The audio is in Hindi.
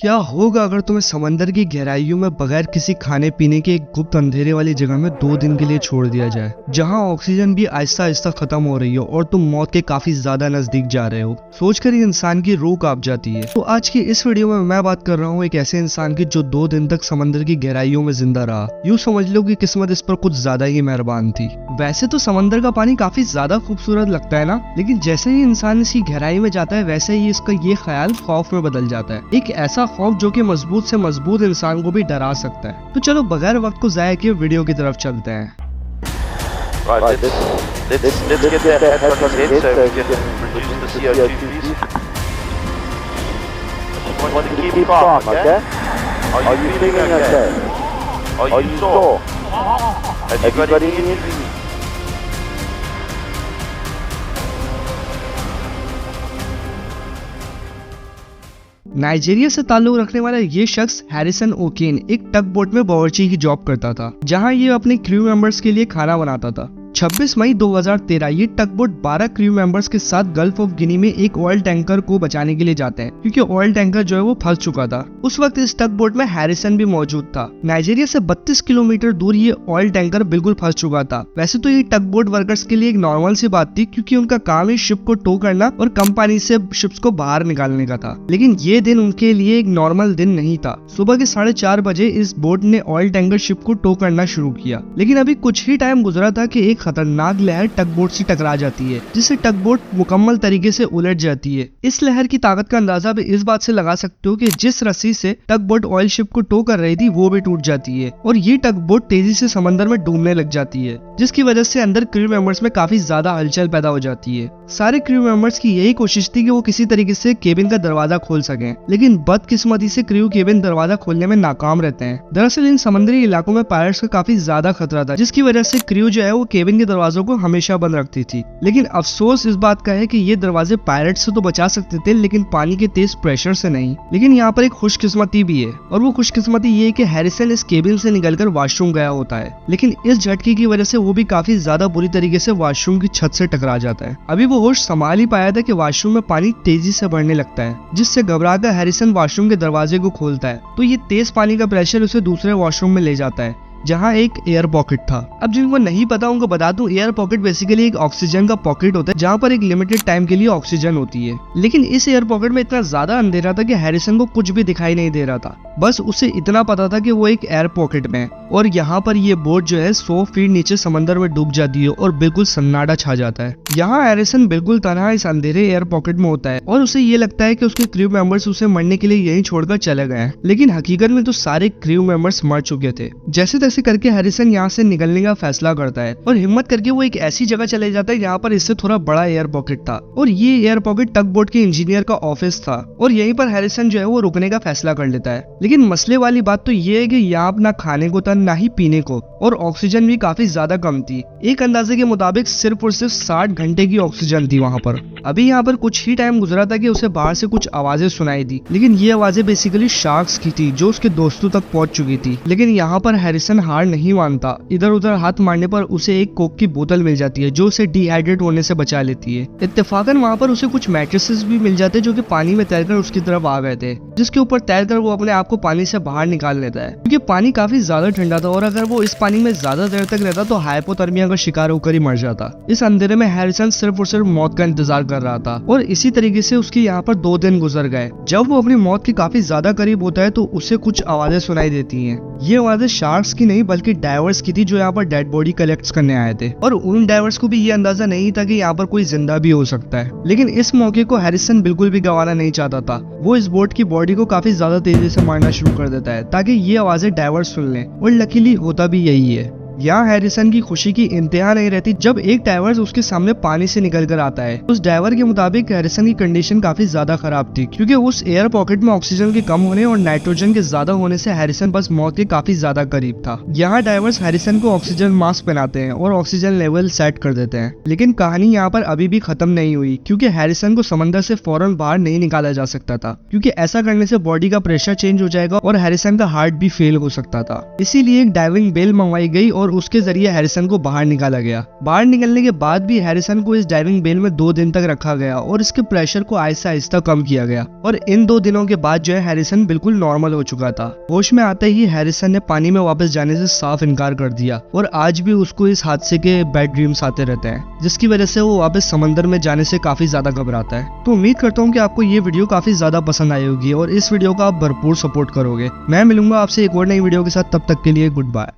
क्या होगा अगर तुम्हें समंदर की गहराइयों में बगैर किसी खाने पीने के एक गुप्त अंधेरे वाली जगह में 2 दिन के लिए छोड़ दिया जाए, जहां ऑक्सीजन भी आहिस्ता आहिस्ता खत्म हो रही हो और तुम मौत के काफी ज्यादा नजदीक जा रहे हो। सोचकर ही इंसान की रूह कांप जाती है। तो आज की इस वीडियो में मैं बात कर रहा हूँ एक ऐसे इंसान की जो 2 दिन तक समंदर की गहराइयों में जिंदा रहा। यूँ समझ लो कि किस्मत इस पर कुछ ज्यादा ही मेहरबान थी। वैसे तो समंदर का पानी काफी ज्यादा खूबसूरत लगता है ना, लेकिन जैसे ही इंसान इसकी गहराई में जाता है वैसे ही इसका ये ख्याल खौफ में बदल जाता है। एक ऐसा खौफ जो कि मजबूत से मजबूत इंसान को भी डरा सकता है। तो चलो बगैर वक्त को जाया किए वीडियो की तरफ चलते हैं। Right, let's get that head on his head so we can reduce the CO2 please. I want to keep calm, okay? Are you feeling okay? Are you sore? Have you got any injuries? Nigeria से ताल्लुक रखने वाला ये शख्स हैरिसन ओकेन एक टग बोट में बावर्ची की जॉब करता था, जहां ये अपने क्रू मेंबर्स के लिए खाना बनाता था। 26 मई 2013 ये टग बोट 12 क्रू मेंबर्स के साथ गल्फ ऑफ गिनी में एक ऑयल टैंकर को बचाने के लिए जाते हैं, क्योंकि ऑयल टैंकर जो है वो फंस चुका था। उस वक्त इस टग बोट में हैरिसन भी मौजूद था। नाइजीरिया से 32 किलोमीटर दूर ये ऑयल टैंकर बिल्कुल फंस चुका था। वैसे तो ये टग बोट वर्कर्स के लिए एक नॉर्मल सी बात थी, क्योंकि उनका काम ही शिप को टो करना और कम पानी से शिप्स को बाहर निकालने का था। लेकिन ये दिन उनके लिए एक नॉर्मल दिन नहीं था। सुबह के 4:30 बजे इस बोट ने ऑयल टैंकर शिप को टो करना शुरू किया, लेकिन अभी कुछ ही टाइम गुजरा था कि एक खतरनाक लहर टग बोट से टकरा जाती है, जिससे टग बोट मुकम्मल तरीके से उलट जाती है। इस लहर की ताकत का अंदाजा भी इस बात से लगा सकते हो कि जिस रस्सी से टग बोट ऑयल शिप को टो कर रही थी वो भी टूट जाती है और ये टग बोट तेजी से समंदर में डूबने लग जाती है, जिसकी वजह से अंदर क्रू मेंबर्स में काफी ज्यादा हलचल पैदा हो जाती है। सारे क्रू मेंबर्स की यही कोशिश थी कि वो किसी तरीके से केबिन का दरवाजा खोल सकें, लेकिन बदकिस्मती से क्रू केबिन दरवाजा खोलने में नाकाम रहते हैं। दरअसल इन समुद्री इलाकों में पायरेट्स का काफी ज्यादा खतरा था, जिसकी वजह से क्रू जो है वो केबिन के दरवाजों को हमेशा बंद रखती थी। लेकिन अफसोस इस बात का है कि ये दरवाजे पायरेट्स से तो बचा सकते थे, लेकिन पानी के तेज प्रेशर से नहीं। लेकिन यहाँ पर एक खुशकिस्मती भी है, और वो खुशकिस्मती ये है कि हैरिसन इस केबिन से निकलकर वॉशरूम गया होता है, लेकिन इस झटके की वजह से वो भी काफी ज्यादा बुरी तरीके से वॉशरूम की छत से टकरा जाता है। अभी वो होश संभाल ही पाया था कि वॉशरूम में पानी तेजी से बढ़ने लगता है, जिससे घबराकर हैरिसन वॉशरूम के दरवाजे को खोलता है तो ये तेज पानी का प्रेशर उसे दूसरे वॉशरूम में ले जाता है, जहाँ एक एयर पॉकेट था। अब जिनको नहीं पता उनको बता दूं, एयर पॉकेट बेसिकली एक ऑक्सीजन का पॉकेट होता है, जहाँ पर एक लिमिटेड टाइम के लिए ऑक्सीजन होती है। लेकिन इस एयर पॉकेट में इतना ज्यादा अंधेरा था कि हैरिसन को कुछ भी दिखाई नहीं दे रहा था। बस उसे इतना पता था कि वो एक एयर पॉकेट में है और यहाँ पर ये बोट जो है 100 फीट नीचे समंदर में डूब जाती है और बिल्कुल सन्नाटा छा जाता है। यहाँ हैरिसन बिल्कुल तनहा इस अंधेरे एयर पॉकेट में होता है और उसे ये लगता है कि उसके क्रू मेंबर्स उसे मरने के लिए यहीं छोड़कर चले गए हैं, लेकिन हकीकत में तो सारे क्रू मेंबर्स मर चुके थे। जैसे तैसे करके हैरिसन यहाँ से निकलने का फैसला करता है और हिम्मत करके वो एक ऐसी जगह चले जाता है जहाँ पर इससे थोड़ा बड़ा एयर पॉकेट था, और ये एयर पॉकेट टग बोट के इंजीनियर का ऑफिस था और यहीं पर हैरिसन जो है वो रुकने का फैसला कर लेता है। लेकिन मसले वाली बात तो ये है कि यहाँ ना खाने को था ना ही पीने को, और ऑक्सीजन भी काफी ज्यादा कम थी। एक अंदाजे के मुताबिक सिर्फ और सिर्फ 60 घंटे की ऑक्सीजन थी वहाँ पर। अभी यहाँ पर कुछ ही टाइम गुजरा था कि उसे बाहर से कुछ आवाजें सुनाई दी, लेकिन ये आवाजें बेसिकली शार्क्स की थी जो उसके दोस्तों तक पहुंच चुकी थी। लेकिन यहाँ पर हैरिसन हार नहीं मानता। इधर उधर हाथ मारने पर उसे एक कोक की बोतल मिल जाती है जो उसे डिहाइड्रेट होने से बचा लेती है। इत्तेफाकन वहाँ पर उसे कुछ मैट्रेसेस भी मिल जाते जो कि पानी में तैरकर उसकी तरफ आ गए थे, जिसके ऊपर तैरकर वो अपने आप को पानी से बाहर निकाल लेता है, क्योंकि पानी काफी ज्यादा ठंडा था और अगर वो इस पानी में ज्यादा देर तक रहता तो हाइपोथर्मिया का शिकार होकर ही मर जाता। इस अंधेरे में हैरिसन सिर्फ और सिर्फ मौत का इंतजार कर रहा था और इसी तरीके से उसके यहाँ पर 2 दिन गुजर गए। जब वो अपनी मौत के काफी ज्यादा करीब होता है तो उसे कुछ आवाजें सुनाई देती हैं। ये आवाजें शार्क्स की नहीं बल्कि डाइवर्स की थी जो यहाँ पर डेड बॉडी कलेक्ट करने आए थे, और उन डाइवर्स को भी ये अंदाजा नहीं था कि यहाँ पर कोई जिंदा भी हो सकता है। लेकिन इस मौके को हैरिसन बिल्कुल भी गंवाना नहीं चाहता था। वो इस बोट की बॉडी को काफी ज्यादा तेजी से मारना शुरू कर देता है ताकि ये आवाजें डाइवर्स सुन लें, और लकीली होता भी यही है। यहाँ हैरिसन की खुशी की इंतहा नहीं रहती जब एक डाइवर उसके सामने पानी से निकल कर आता है। उस डाइवर के मुताबिक हैरिसन की कंडीशन काफी ज्यादा खराब थी, क्योंकि उस एयर पॉकेट में ऑक्सीजन के कम होने और नाइट्रोजन के ज्यादा होने से हैरिसन बस मौत के काफी ज्यादा करीब था। यहाँ डाइवर्स हैरिसन को ऑक्सीजन मास्क पहनाते हैं और ऑक्सीजन लेवल सेट कर देते हैं। लेकिन कहानी यहाँ पर अभी भी खत्म नहीं हुई, क्योंकि हैरिसन को समंदर से फौरन बाहर नहीं निकाला जा सकता था, क्योंकि ऐसा करने से बॉडी का प्रेशर चेंज हो जाएगा और हैरिसन का हार्ट भी फेल हो सकता था। इसीलिए एक डाइविंग बेल मंगवाई गई और और उसके जरिए हैरिसन को बाहर निकाला गया। बाहर निकलने के बाद भी हैरिसन को इस डाइविंग बेल में 2 दिन तक रखा गया और इसके प्रेशर को आहिस्ता आहिस्ता कम किया गया और इन 2 दिनों के बाद जो है हैरिसन बिल्कुल नॉर्मल हो चुका था। होश में आते ही हैरिसन ने पानी में वापस जाने से साफ इनकार कर दिया और आज भी उसको इस हादसे के बैड ड्रीम्स आते रहते हैं, जिसकी वजह से वो वापस समंदर में जाने से काफी ज्यादा घबराता है। तो उम्मीद करता हूँ कि आपको ये वीडियो काफी ज्यादा पसंद आई होगी और इस वीडियो का आप भरपूर सपोर्ट करोगे। मैं मिलूंगा आपसे एक और नई वीडियो के साथ, तब तक के लिए गुड बाय।